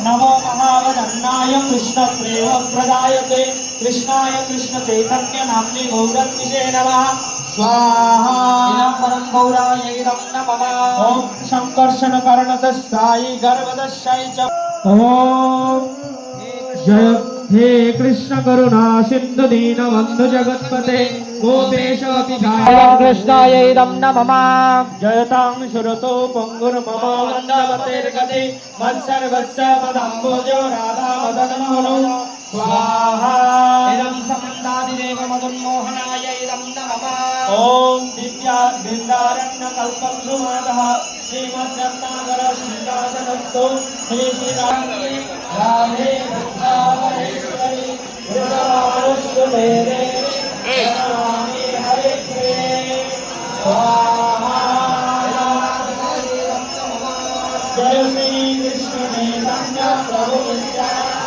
नमो महावदन्नाय कृष्णप्रेमप्रदायते कृष्णाय कृष्णचैतन्य नाम्नि गौरत्मिषे नमः स्वाहा इदं परं गौराय इदं नमः ॐ संकर्षणकर्णतस्सायि गर्भदस्सायि च ॐ जय हे कृष्ण करुणा सिंधु दीन बंधु जगत्पते गोपेश कृष्णाय इदं नमः जयतां सुरतो पंगुर्मम वन्दवतेर्गते मत्सर्वस्य मदम्बोजो राधा मदनमोहनो स्वाहा इदं समन्दादिदेव मदन्मोहनाय इदं नमः ॐ दिव्यारण्यकल्पं सुमातः श्रीमद्रत्नाकर श्रीदासनस्तु श्री श्रीरामे राधे वृन्दावनेश्वरी वृषभानुष्वमेरे नमामि हरिप्रे स्वाहा जय श्री कृष्ण चैतन्य प्रभु नित्यानंद